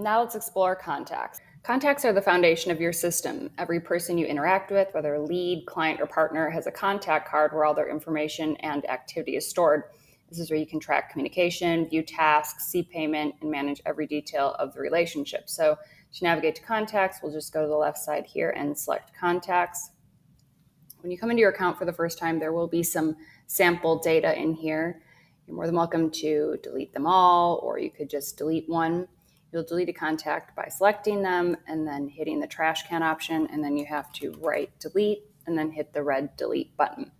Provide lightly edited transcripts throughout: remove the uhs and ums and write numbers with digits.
Now let's explore contacts. Contacts are the foundation of your system. Every person you interact with, whether lead, client, or partner, has a contact card where all their information and activity is stored. This is where you can track communication, view tasks, see payment, and manage every detail of the relationship. So to navigate to contacts, we'll just go to the left side here and select contacts. When you come into your account for the first time, there will be some sample data in here. You're more than welcome to delete them all, or you could just delete one. You'll delete a contact by selecting them and then hitting the trash can option, and then you have to write delete and then hit the red delete button.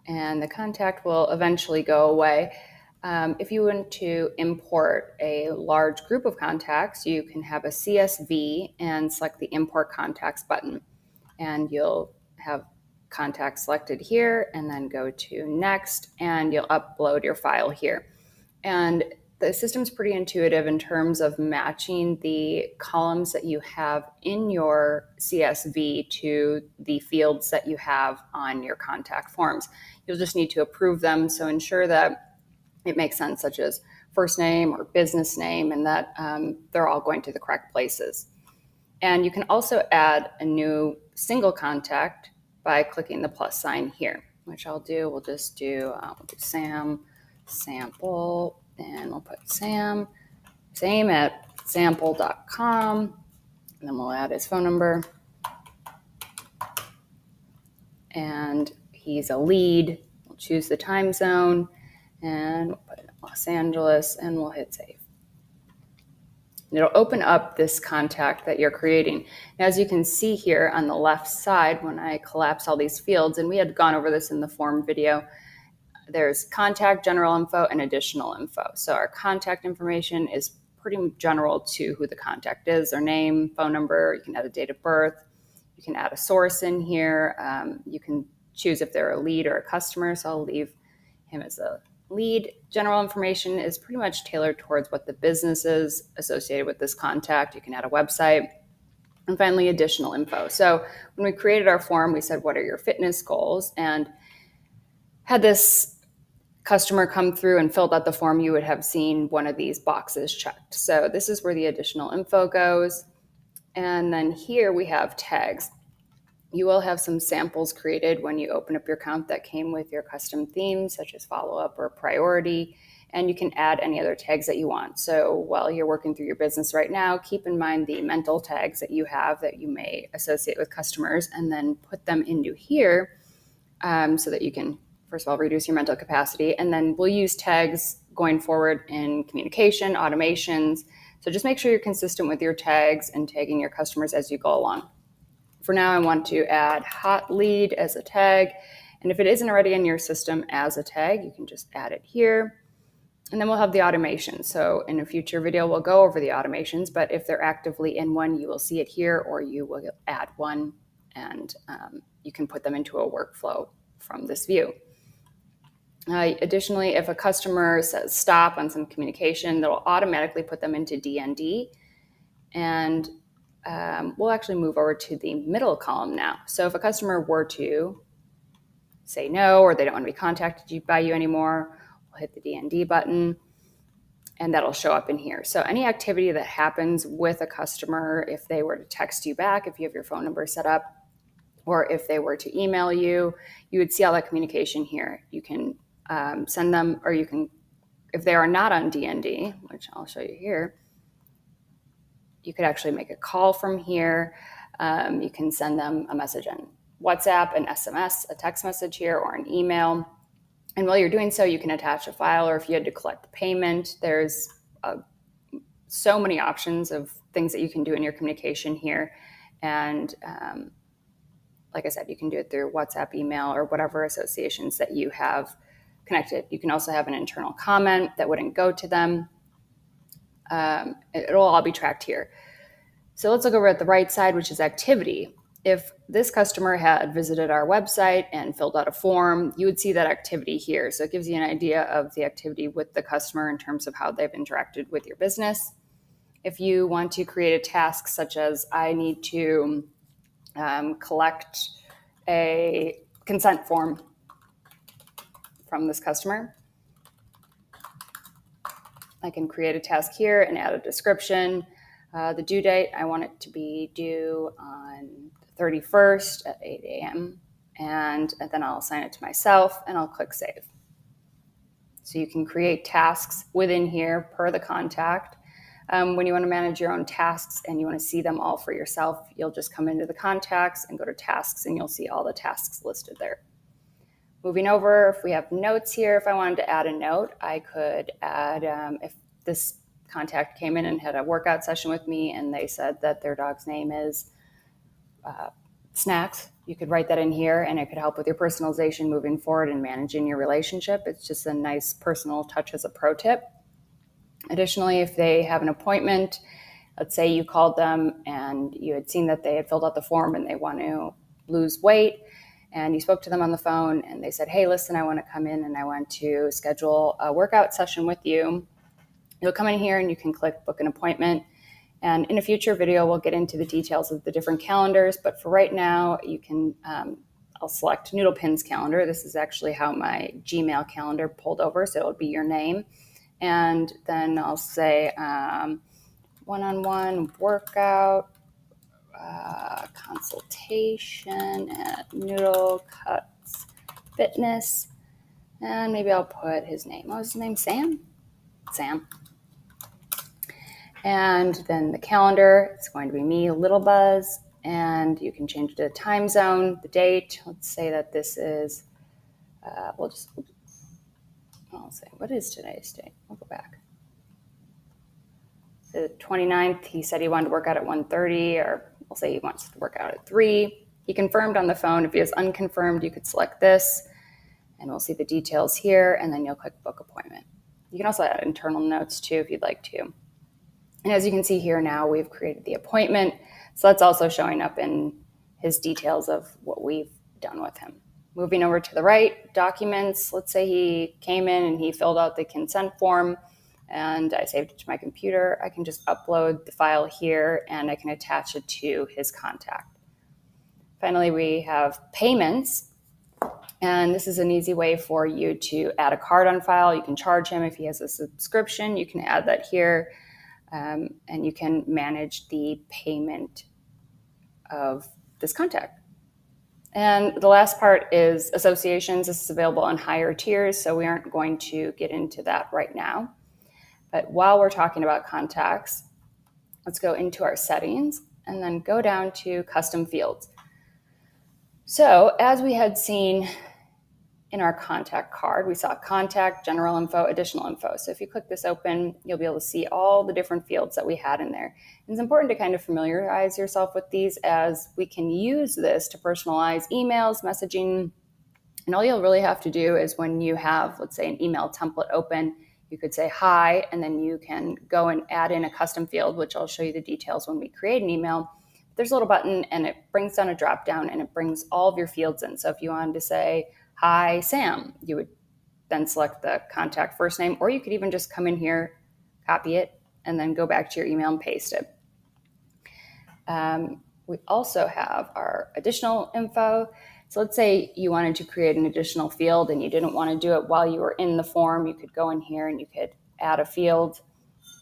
And the contact will eventually go away. If you want to import a large group of contacts, you can have a CSV and select the import contacts button. And you'll have contacts selected here and then go to next, and you'll upload your file here. And the system's pretty intuitive in terms of matching the columns that you have in your CSV to the fields that you have on your contact forms. You'll just need to approve them, so ensure that it makes sense, such as first name or business name, and that they're all going to the correct places. And you can also add a new single contact by clicking the plus sign here, which I'll do. We'll just do, Sam sample, and we'll put Sam, same at sample.com, and then we'll add his phone number. And he's a lead. We'll choose the time zone, and we'll put Los Angeles, and we'll hit save. It'll open up this contact that you're creating. Now, as you can see here on the left side, when I collapse all these fields, and we had gone over this in the form video, there's contact, general info, and additional info. So our contact information is pretty general to who the contact is, their name, phone number. You can add a date of birth. You can add a source in here. You can choose if they're a lead or a customer. So I'll leave him as a lead. General information is pretty much tailored towards what the business is associated with this contact. You can add a website. And finally, additional info. So when we created our form, we said, what are your fitness goals? And had this customer come through and filled out the form, you would have seen one of these boxes checked. So this is where the additional info goes. And then here we have tags. You will have some samples created when you open up your account that came with your custom themes, such as follow-up or priority, and you can add any other tags that you want. So while you're working through your business right now, keep in mind the mental tags that you have that you may associate with customers, and then put them into here so that you can, first of all, reduce your mental capacity. And then we'll use tags going forward in communication, automations. So just make sure you're consistent with your tags and tagging your customers as you go along. For now, I want to add hot lead as a tag. And if it isn't already in your system as a tag, you can just add it here. And then we'll have the automation. So in a future video, we'll go over the automations, but if they're actively in one, you will see it here, or you will add one, and you can put them into a workflow from this view. Additionally, if a customer says stop on some communication, that'll automatically put them into DND. And we'll actually move over to the middle column now. So if a customer were to say no, or they don't want to be contacted by you anymore, we'll hit the DND button, and that'll show up in here. So any activity that happens with a customer, if they were to text you back, if you have your phone number set up, or if they were to email you, you would see all that communication here. You can send them, or you can, if they are not on DND, which I'll show you here, you could actually make a call from here. You can send them a message on WhatsApp, an SMS, a text message here, or an email. And while you're doing so, you can attach a file, or if you had to collect the payment, there's so many options of things that you can do in your communication here. And like I said, you can do it through WhatsApp, email, or whatever associations that you have connected. You can also have an internal comment that wouldn't go to them. It'll all be tracked here. So let's look over at the right side, which is activity. If this customer had visited our website and filled out a form, you would see that activity here. So it gives you an idea of the activity with the customer in terms of how they've interacted with your business. If you want to create a task such as I need to collect a consent form from this customer, I can create a task here and add a description. The due date, I want it to be due on the 31st at 8 a.m. And then I'll assign it to myself and I'll click save. So you can create tasks within here per the contact. When you want to manage your own tasks and you want to see them all for yourself, you'll just come into the contacts and go to tasks and you'll see all the tasks listed there. Moving over, if we have notes here, if I wanted to add a note, I could add, if this contact came in and had a workout session with me and they said that their dog's name is Snacks, you could write that in here and it could help with your personalization moving forward and managing your relationship. It's just a nice personal touch as a pro tip. Additionally, if they have an appointment, let's say you called them and you had seen that they had filled out the form and they want to lose weight, and you spoke to them on the phone and they said, hey, listen, I want to come in and I want to schedule a workout session with you. You'll come in here and you can click book an appointment. And in a future video, we'll get into the details of the different calendars. But for right now, you can, I'll select Noodlepin's calendar. This is actually how my Gmail calendar pulled over. So it'll be your name. And then I'll say one-on-one workout consultation at Noodle Cuts Fitness. And maybe I'll put his name. What was his name? Sam? Sam. And then the calendar, it's going to be me, Little Buzz, and you can change the time zone, the date. Let's say that this is, I'll say, what is today's date? We'll go back. The 29th, he said he wanted to work out at 1:30, or we'll say he wants to work out at 3. He confirmed on the phone. If he was unconfirmed, you could select this, and we'll see the details here, and then you'll click book appointment. You can also add internal notes too if you'd like to. And as you can see here now, we've created the appointment. So that's also showing up in his details of what we've done with him. Moving over to the right, documents. Let's say he came in and he filled out the consent form and I saved it to my computer. I can just upload the file here and I can attach it to his contact. Finally, we have payments. And this is an easy way for you to add a card on file. You can charge him if he has a subscription. You can add that here. And you can manage the payment of this contact. And the last part is associations. This is available on higher tiers, so we aren't going to get into that right now. But while we're talking about contacts, let's go into our settings and then go down to custom fields. So as we had seen in our contact card, we saw contact, general info, additional info. So if you click this open, you'll be able to see all the different fields that we had in there. And it's important to kind of familiarize yourself with these, as we can use this to personalize emails, messaging. And all you'll really have to do is when you have, let's say, an email template open, you could say hi, and then you can go and add in a custom field, which I'll show you the details when we create an email. There's a little button and it brings down a drop down and it brings all of your fields in. So if you wanted to say, hi, Sam, you would then select the contact first name, or you could even just come in here, copy it, and then go back to your email and paste it. We also have our additional info. So let's say you wanted to create an additional field and you didn't want to do it while you were in the form. You could go in here and you could add a field.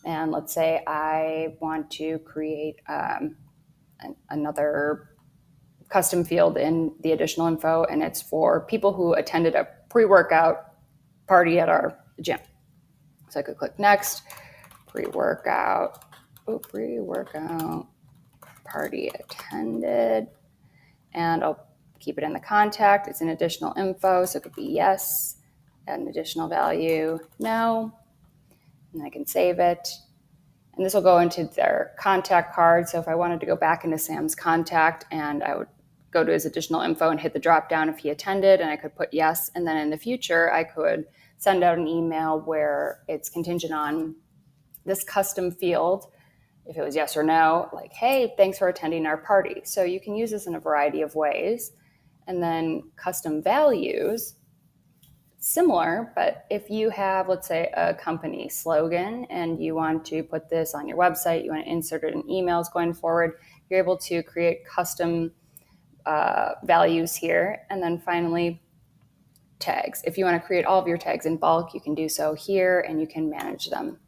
And let's say I want to create another custom field in the additional info, and it's for people who attended a pre-workout party at our gym. So I could click next, pre-workout party attended, and I'll keep it in the contact. It's an additional info, so it could be yes, add an additional value, no, and I can save it. And this will go into their contact card. So if I wanted to go back into Sam's contact, and I would go to his additional info and hit the drop down if he attended, and I could put yes. And then in the future, I could send out an email where it's contingent on this custom field. If it was yes or no, like, hey, thanks for attending our party. So you can use this in a variety of ways. And then custom values, similar, but if you have, let's say, a company slogan and you want to put this on your website, you want to insert it in emails going forward, you're able to create custom values here. And then finally, tags. If you want to create all of your tags in bulk, you can do so here and you can manage them